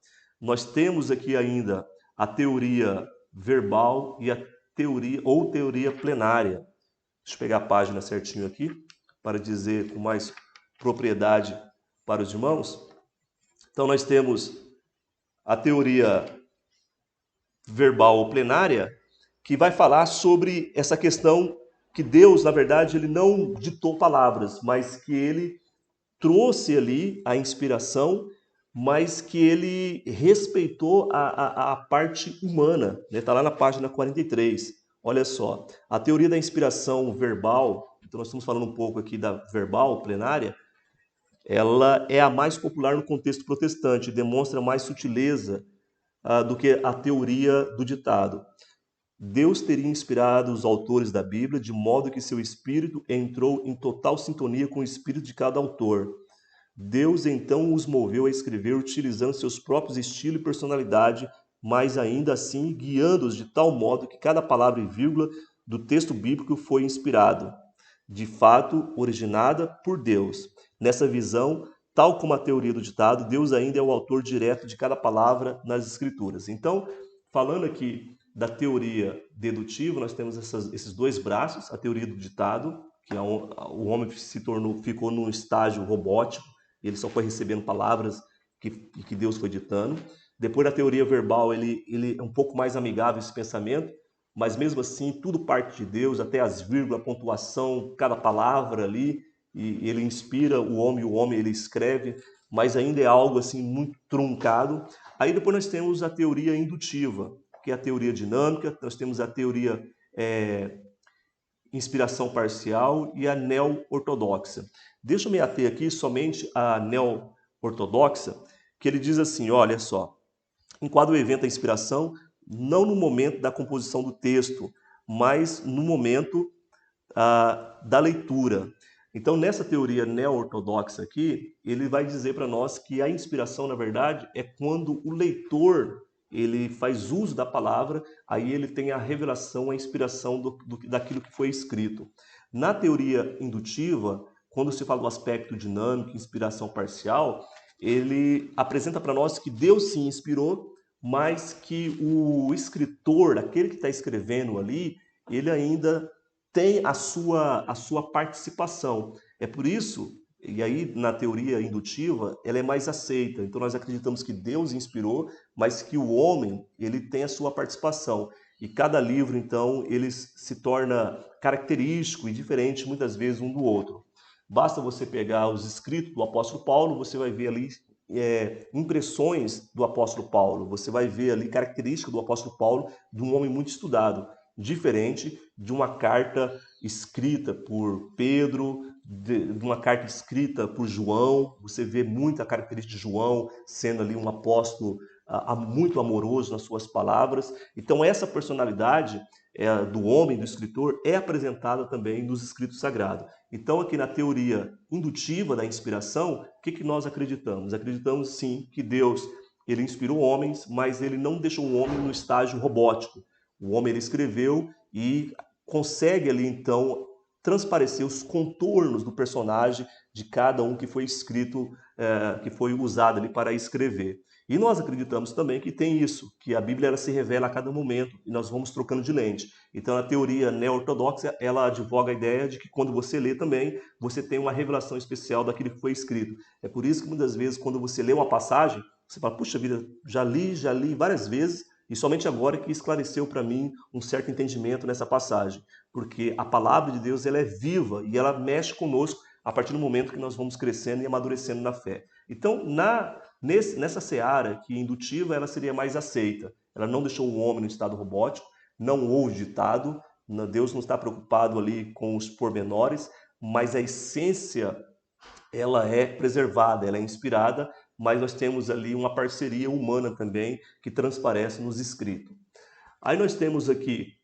Nós temos aqui ainda a teoria verbal e a teoria plenária. Deixa eu pegar a página certinho aqui para dizer com mais propriedade para os irmãos. Então nós temos a teoria verbal ou plenária, que vai falar sobre essa questão que Deus, na verdade, ele não ditou palavras, mas que ele trouxe ali a inspiração, mas que ele respeitou a parte humana. Está lá na página 43. Olha só, a teoria da inspiração verbal, então nós estamos falando um pouco aqui da verbal, plenária, ela é a mais popular no contexto protestante, demonstra mais sutileza do que a teoria do ditado. Deus teria inspirado os autores da Bíblia de modo que seu espírito entrou em total sintonia com o espírito de cada autor. Deus então os moveu a escrever utilizando seus próprios estilo e personalidade, mas ainda assim guiando-os de tal modo que cada palavra e vírgula do texto bíblico foi inspirado, de fato originada por Deus. Nessa visão, tal como a teoria do ditado, Deus ainda é o autor direto de cada palavra nas Escrituras. Então, falando aqui da teoria dedutiva, nós temos esses dois braços, a teoria do ditado, que o homem ficou num estágio robótico, ele só foi recebendo palavras que Deus foi ditando. Depois da teoria verbal, ele é um pouco mais amigável esse pensamento, mas mesmo assim, tudo parte de Deus, até as vírgulas, a pontuação, cada palavra ali, e ele inspira o homem ele escreve, mas ainda é algo assim muito truncado. Aí depois nós temos a teoria indutiva, que é a teoria dinâmica, nós temos a teoria inspiração parcial e a neo-ortodoxa. Deixa eu me ater aqui somente à neo-ortodoxa, que ele diz assim, olha só, enquadra o evento da inspiração não no momento da composição do texto, mas no momento da leitura. Então, nessa teoria neo-ortodoxa aqui, ele vai dizer para nós que a inspiração, na verdade, é quando o leitor ele faz uso da palavra, aí ele tem a revelação, a inspiração daquilo que foi escrito. Na teoria indutiva, quando se fala do aspecto dinâmico, inspiração parcial, ele apresenta para nós que Deus sim inspirou, mas que o escritor, aquele que está escrevendo ali, ele ainda tem a sua participação. É por isso, e aí na teoria indutiva, ela é mais aceita. Então nós acreditamos que Deus inspirou, mas que o homem, ele tem a sua participação. E cada livro, então, ele se torna característico e diferente, muitas vezes, um do outro. Basta você pegar os escritos do apóstolo Paulo, você vai ver ali impressões do apóstolo Paulo. Você vai ver ali características do apóstolo Paulo, de um homem muito estudado, diferente de uma carta escrita por Pedro, de uma carta escrita por João. Você vê muita característica de João sendo ali um apóstolo muito amoroso nas suas palavras. Então essa personalidade do homem, do escritor, é apresentada também nos escritos sagrados. Então aqui na teoria indutiva da inspiração, o que nós acreditamos? Acreditamos sim que Deus ele inspirou homens, mas ele não deixou o homem no estágio robótico. O homem ele escreveu e consegue ali então transparecer os contornos do personagem de cada um que foi escrito, que foi usado ali para escrever. E nós acreditamos também que tem isso, que a Bíblia ela se revela a cada momento e nós vamos trocando de lente. Então a teoria neo-ortodoxa ela advoga a ideia de que quando você lê também, você tem uma revelação especial daquilo que foi escrito. É por isso que muitas vezes quando você lê uma passagem, você fala, puxa vida, já li várias vezes, e somente agora que esclareceu para mim um certo entendimento nessa passagem. Porque a palavra de Deus ela é viva e ela mexe conosco a partir do momento que nós vamos crescendo e amadurecendo na fé. Então, nessa seara que indutiva, ela seria mais aceita. Ela não deixou o homem no estado robótico, não houve ditado, Deus não está preocupado ali com os pormenores, mas a essência ela é preservada, ela é inspirada, mas nós temos ali uma parceria humana também que transparece nos escritos. Aí nós temos aqui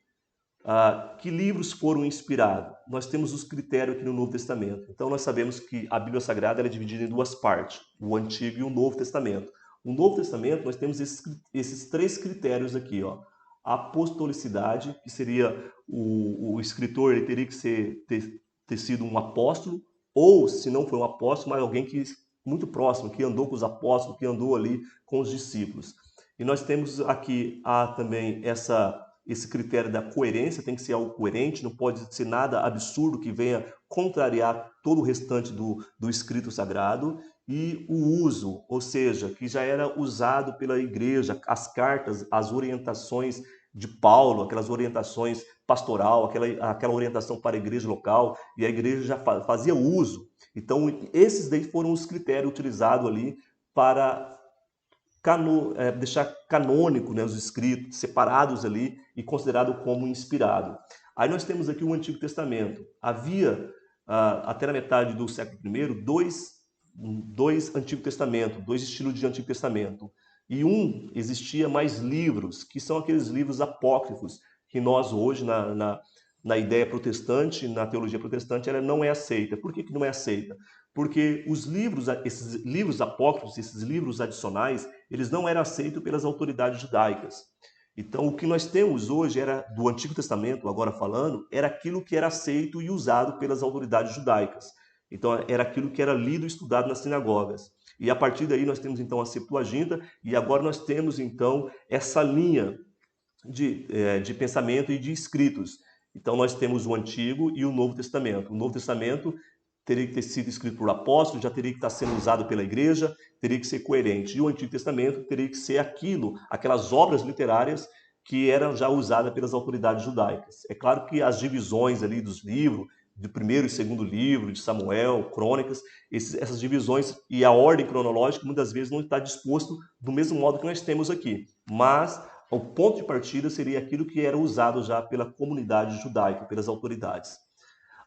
que livros foram inspirados. Nós temos os critérios aqui no Novo Testamento. Então nós sabemos que a Bíblia Sagrada é dividida em duas partes, o Antigo e o Novo Testamento. No Novo Testamento nós temos esses três critérios aqui, ó. A apostolicidade, que seria o escritor, ele teria que ter sido um apóstolo, ou se não foi um apóstolo, mas alguém que muito próximo, que andou com os apóstolos, que andou ali com os discípulos. E nós temos aqui também esse critério da coerência, tem que ser algo coerente, não pode ser nada absurdo que venha contrariar todo o restante do escrito sagrado. E o uso, ou seja, que já era usado pela igreja, as cartas, as orientações de Paulo, aquelas orientações pastoral, aquela orientação para a igreja local, e a igreja já fazia uso. Então, esses daí foram os critérios utilizados ali para deixar canônico, né, os escritos, separados ali e considerado como inspirado. Aí nós temos aqui o Antigo Testamento. Havia, até na metade do século I, dois Antigo Testamento, dois estilos de Antigo Testamento. E existia mais livros, que são aqueles livros apócrifos, que nós hoje, na ideia protestante, na teologia protestante, ela não é aceita. Por que não é aceita? Porque esses livros apócrifos, esses livros adicionais, eles não eram aceitos pelas autoridades judaicas. Então, o que nós temos hoje era do Antigo Testamento, agora falando, era aquilo que era aceito e usado pelas autoridades judaicas. Então, era aquilo que era lido e estudado nas sinagogas. E a partir daí nós temos então a Septuaginta, e agora nós temos então essa linha de pensamento e de escritos. Então nós temos o Antigo e o Novo Testamento. O Novo Testamento teria que ter sido escrito por apóstolos, já teria que estar sendo usado pela igreja, teria que ser coerente. E o Antigo Testamento teria que ser aquelas obras literárias que eram já usadas pelas autoridades judaicas. É claro que as divisões ali dos livros, do primeiro e segundo livro, de Samuel, Crônicas, essas divisões e a ordem cronológica muitas vezes não está disposto do mesmo modo que nós temos aqui. Mas o ponto de partida seria aquilo que era usado já pela comunidade judaica, pelas autoridades.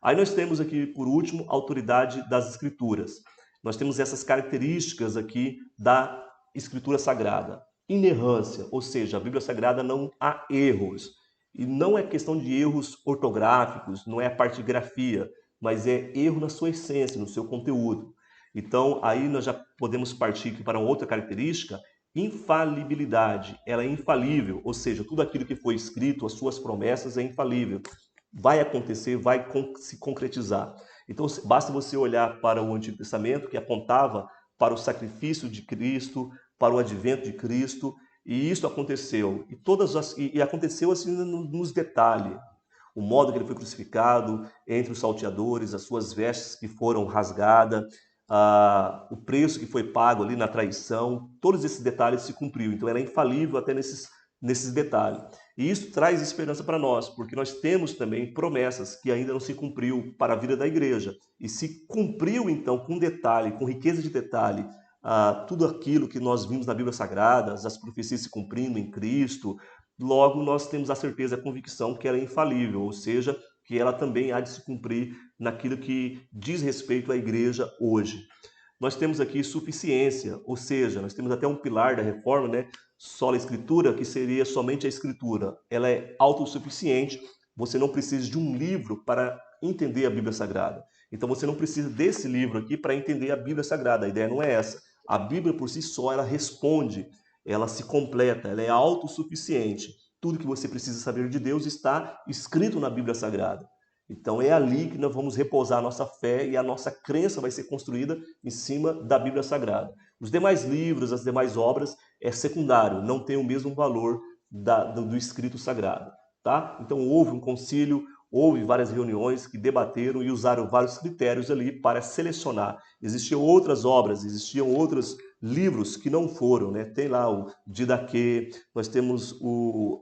Aí nós temos aqui, por último, a autoridade das escrituras. Nós temos essas características aqui da escritura sagrada. Inerrância, ou seja, a Bíblia Sagrada não há erros. E não é questão de erros ortográficos, não é a parte de grafia, mas é erro na sua essência, no seu conteúdo. Então, aí nós já podemos partir aqui para uma outra característica, infalibilidade. Ela é infalível, ou seja, tudo aquilo que foi escrito, as suas promessas é infalível. Vai acontecer, vai se concretizar. Então, basta você olhar para o Antigo Testamento, que apontava para o sacrifício de Cristo, para o advento de Cristo, e isso aconteceu. E aconteceu assim nos detalhes. O modo que ele foi crucificado, entre os salteadores, as suas vestes que foram rasgadas, o preço que foi pago ali na traição, todos esses detalhes se cumpriu. Então ela é infalível até nesses detalhes. E isso traz esperança para nós, porque nós temos também promessas que ainda não se cumpriu para a vida da igreja. E se cumpriu, então, com detalhe, com riqueza de detalhe, tudo aquilo que nós vimos na Bíblia Sagrada, as profecias se cumprindo em Cristo, logo nós temos a certeza, a convicção que ela é infalível, ou seja, que ela também há de se cumprir naquilo que diz respeito à igreja hoje. Nós temos aqui suficiência, ou seja, nós temos até um pilar da reforma, né? Sola Escritura, que seria somente a Escritura. Ela é autossuficiente, você não precisa de um livro para entender a Bíblia Sagrada. Então você não precisa desse livro aqui para entender a Bíblia Sagrada, a ideia não é essa. A Bíblia por si só, ela responde, ela se completa, ela é autossuficiente. Tudo que você precisa saber de Deus está escrito na Bíblia Sagrada. Então é ali que nós vamos repousar a nossa fé e a nossa crença vai ser construída em cima da Bíblia Sagrada. Os demais livros, as demais obras é secundário, não tem o mesmo valor do escrito sagrado. Tá? Então houve um concílio, houve várias reuniões que debateram e usaram vários critérios ali para selecionar. Existiam outras obras, existiam outros livros que não foram, né? Tem lá o Didaquê, nós temos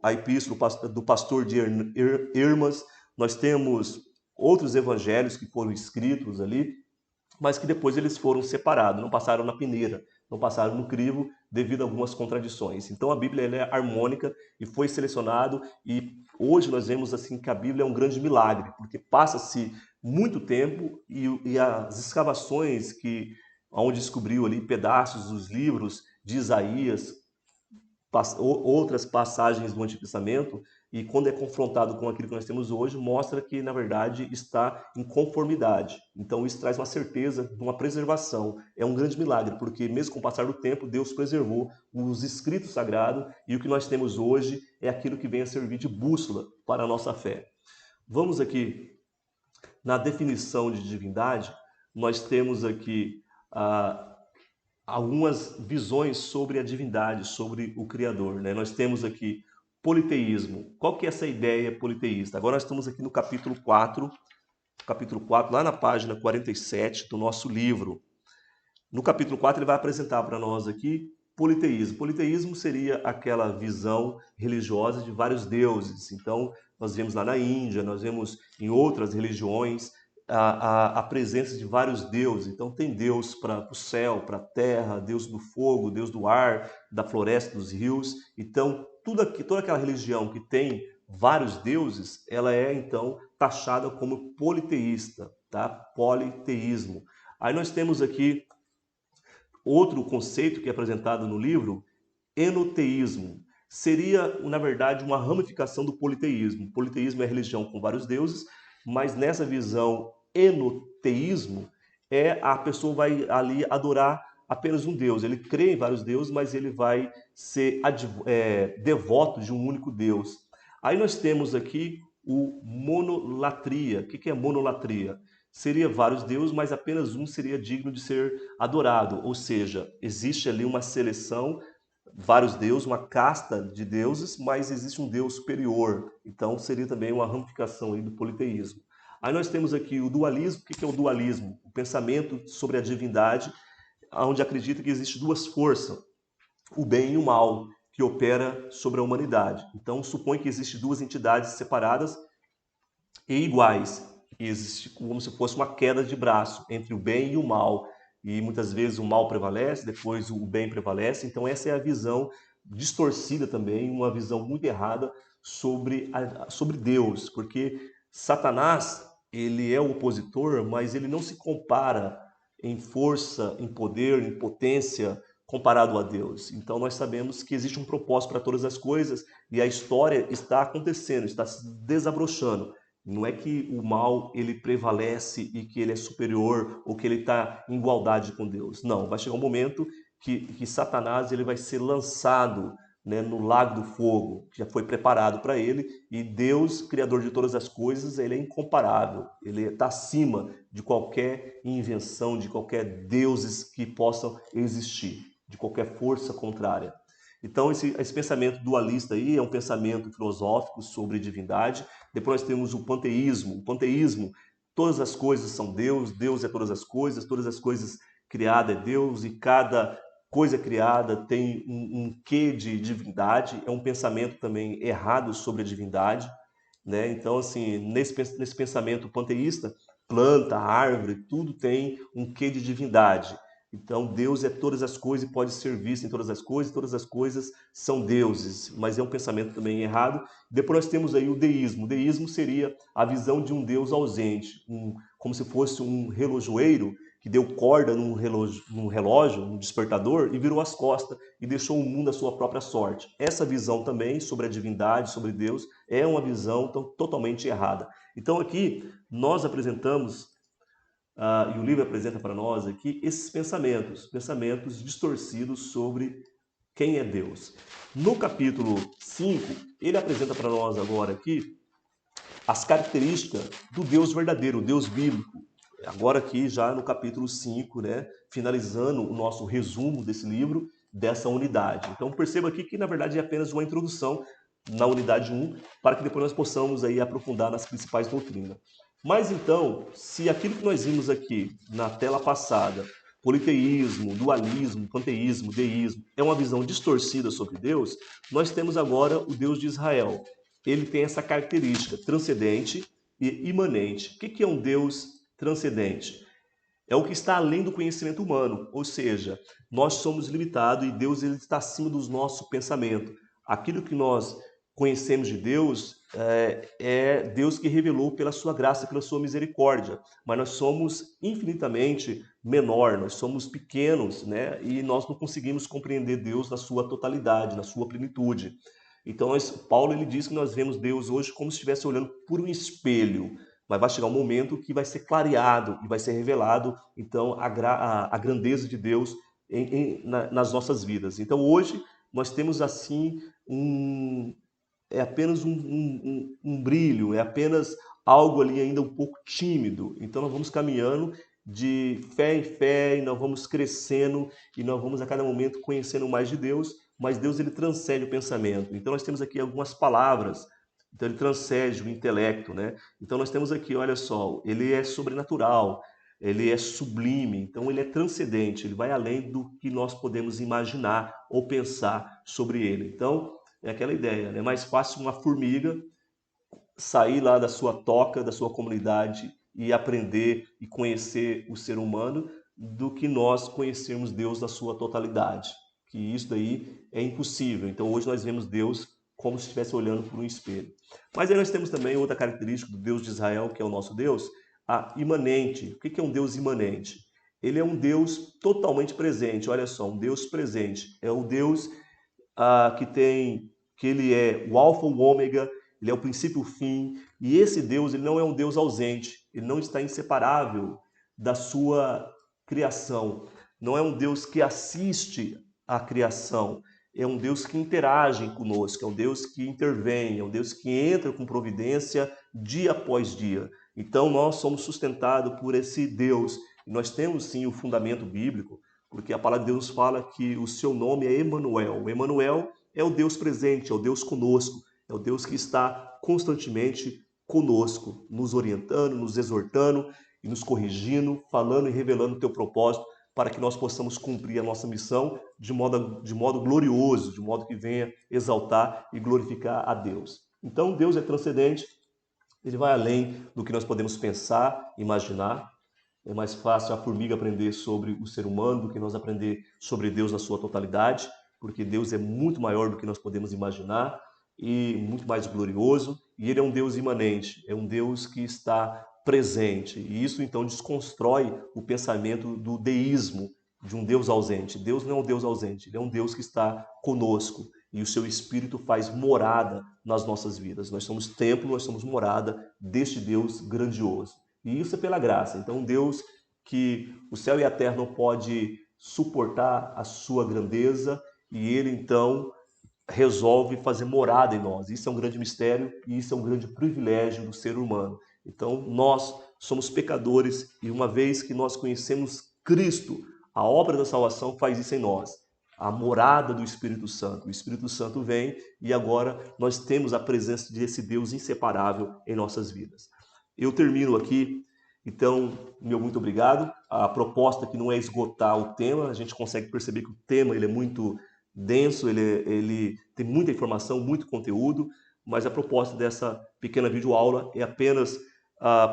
a epístola do pastor de Hermas, nós temos outros evangelhos que foram escritos ali, mas que depois eles foram separados, não passaram na peneira, não passaram no crivo devido a algumas contradições. Então a Bíblia ela é harmônica e foi selecionado, e hoje nós vemos assim que a Bíblia é um grande milagre, porque passa-se muito tempo e as escavações que onde descobriu ali pedaços dos livros de Isaías, outras passagens do Antigo Testamento, e quando é confrontado com aquilo que nós temos hoje, mostra que, na verdade, está em conformidade. Então, isso traz uma certeza de uma preservação. É um grande milagre, porque mesmo com o passar do tempo, Deus preservou os escritos sagrados, e o que nós temos hoje é aquilo que vem a servir de bússola para a nossa fé. Vamos aqui na definição de divindade. Nós temos aqui algumas visões sobre a divindade, sobre o Criador, né? Nós temos aqui politeísmo. Qual que é essa ideia politeísta? Agora nós estamos aqui no capítulo 4, lá na página 47 do nosso livro. No capítulo 4 ele vai apresentar para nós aqui politeísmo. Politeísmo seria aquela visão religiosa de vários deuses. Então, nós vemos lá na Índia, nós vemos em outras religiões a presença de vários deuses. Então, tem Deus para o céu, para a terra, Deus do fogo, Deus do ar, da floresta, dos rios. Então, toda aquela religião que tem vários deuses, ela é, então, taxada como politeísta, tá? Politeísmo. Aí nós temos aqui outro conceito que é apresentado no livro, enoteísmo. Seria, na verdade, uma ramificação do politeísmo. O politeísmo é a religião com vários deuses, mas nessa visão enoteísmo, a pessoa vai ali adorar apenas um Deus. Ele crê em vários deuses, mas ele vai ser devoto de um único Deus. Aí nós temos aqui o monolatria. O que é monolatria? Seria vários deuses, mas apenas um seria digno de ser adorado. Ou seja, existe ali uma seleção, vários deuses, uma casta de deuses, mas existe um Deus superior. Então seria também uma ramificação aí do politeísmo. Aí nós temos aqui o dualismo. O que é o dualismo? O pensamento sobre a divindade, onde acredita que existem duas forças, o bem e o mal, que opera sobre a humanidade. Então supõe que existem duas entidades separadas e iguais. Existe como se fosse uma queda de braço entre o bem e o mal. E muitas vezes o mal prevalece, depois o bem prevalece. Então essa é a visão distorcida também, uma visão muito errada sobre Deus. Porque Satanás, ele é o opositor, mas ele não se compara em força, em poder, em potência, comparado a Deus. Então nós sabemos que existe um propósito para todas as coisas e a história está acontecendo, está se desabrochando. Não é que o mal ele prevalece e que ele é superior ou que ele está em igualdade com Deus. Não, vai chegar um momento que Satanás ele vai ser lançado, né, no lago do fogo, que já foi preparado para ele, e Deus, Criador de todas as coisas, ele é incomparável, ele está acima de qualquer invenção, de qualquer deuses que possam existir, de qualquer força contrária. Então, esse pensamento dualista aí é um pensamento filosófico sobre divindade. Depois nós temos o panteísmo. O panteísmo, todas as coisas são Deus, Deus é todas as coisas criadas é Deus, e cada coisa criada tem um quê de divindade. É um pensamento também errado sobre a divindade, né? Então, assim, nesse pensamento panteísta, planta, árvore, tudo tem um quê de divindade. Então, Deus é todas as coisas e pode ser visto em todas as coisas são deuses, mas é um pensamento também errado. Depois nós temos aí o deísmo. O deísmo seria a visão de um Deus ausente, como se fosse um relojoeiro que deu corda num relógio, num despertador, e virou as costas e deixou o mundo à sua própria sorte. Essa visão também sobre a divindade, sobre Deus, é uma visão totalmente errada. Então aqui nós apresentamos e o livro apresenta para nós aqui esses pensamentos distorcidos sobre quem é Deus. No capítulo 5, ele apresenta para nós agora aqui as características do Deus verdadeiro, o Deus bíblico. Agora aqui já no capítulo 5, né, finalizando o nosso resumo desse livro, dessa unidade. Então perceba aqui que na verdade é apenas uma introdução na unidade 1, para que depois nós possamos aí aprofundar nas principais doutrinas. Mas então, se aquilo que nós vimos aqui na tela passada, politeísmo, dualismo, panteísmo, deísmo, é uma visão distorcida sobre Deus, nós temos agora o Deus de Israel. Ele tem essa característica transcendente e imanente. O que é um Deus transcendente? é o que está além do conhecimento humano, ou seja, nós somos limitados e Deus ele está acima do nosso pensamento. Aquilo que nós conhecemos de Deus é Deus que revelou pela sua graça, pela sua misericórdia, mas nós somos infinitamente menor, nós somos pequenos, né? E nós não conseguimos compreender Deus na sua totalidade, na sua plenitude. Então, Paulo ele diz que nós vemos Deus hoje como se estivesse olhando por um espelho, mas vai chegar um momento que vai ser clareado e vai ser revelado, então, a grandeza de Deus nas nossas vidas. Então, hoje, nós temos, assim, é apenas um brilho, é apenas algo ali ainda um pouco tímido. Então, nós vamos caminhando de fé em fé e nós vamos crescendo e nós vamos a cada momento conhecendo mais de Deus, mas Deus ele transcende o pensamento. Então, nós temos aqui algumas palavras. Então, ele transcende o intelecto, né? Então, nós temos aqui, olha só, ele é sobrenatural, ele é sublime, então ele é transcendente, ele vai além do que nós podemos imaginar ou pensar sobre ele. Então, é aquela ideia, né? É mais fácil uma formiga sair lá da sua toca, da sua comunidade e aprender e conhecer o ser humano do que nós conhecermos Deus na sua totalidade. Que isso daí é impossível. Então hoje nós vemos Deus como se estivesse olhando por um espelho. Mas aí nós temos também outra característica do Deus de Israel, que é o nosso Deus, a imanente. O que é um Deus imanente? Ele é um Deus totalmente presente. Olha só, um Deus presente. É o Deus que ele é o alfa, o ômega, ele é o princípio e o fim, e esse Deus, ele não é um Deus ausente, ele não está inseparável da sua criação, não é um Deus que assiste à criação, é um Deus que interage conosco, é um Deus que intervém, é um Deus que entra com providência dia após dia. Então nós somos sustentados por esse Deus, e nós temos sim o fundamento bíblico, porque a palavra de Deus fala que o seu nome é Emanuel. O Emanuel é o Deus presente, é o Deus conosco, é o Deus que está constantemente conosco, nos orientando, nos exortando e nos corrigindo, falando e revelando o teu propósito para que nós possamos cumprir a nossa missão de modo glorioso, de modo que venha exaltar e glorificar a Deus. Então, Deus é transcendente, ele vai além do que nós podemos pensar, imaginar. É mais fácil a formiga aprender sobre o ser humano do que nós aprender sobre Deus na sua totalidade, porque Deus é muito maior do que nós podemos imaginar e muito mais glorioso, e ele é um Deus imanente, é um Deus que está presente, e isso então desconstrói o pensamento do deísmo, de um Deus ausente. Deus não é um Deus ausente, ele é um Deus que está conosco, e o seu Espírito faz morada nas nossas vidas. Nós somos templo, nós somos morada deste Deus grandioso. E isso é pela graça. Então, Deus que o céu e a terra não pode suportar a sua grandeza, e ele então resolve fazer morada em nós. Isso é um grande mistério e isso é um grande privilégio do ser humano. Então, nós somos pecadores e uma vez que nós conhecemos Cristo, a obra da salvação faz isso em nós. A morada do Espírito Santo. O Espírito Santo vem e agora nós temos a presença desse Deus inseparável em nossas vidas. Eu termino aqui, então, meu muito obrigado. A proposta aqui não é esgotar o tema, a gente consegue perceber que o tema ele é muito denso, ele tem muita informação, muito conteúdo, mas a proposta dessa pequena videoaula é apenas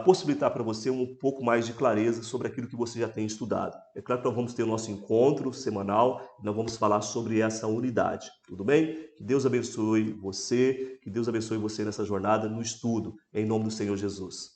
possibilitar para você um pouco mais de clareza sobre aquilo que você já tem estudado. É claro que nós vamos ter o nosso encontro semanal, nós vamos falar sobre essa unidade, tudo bem? Que Deus abençoe você, que Deus abençoe você nessa jornada no estudo, em nome do Senhor Jesus.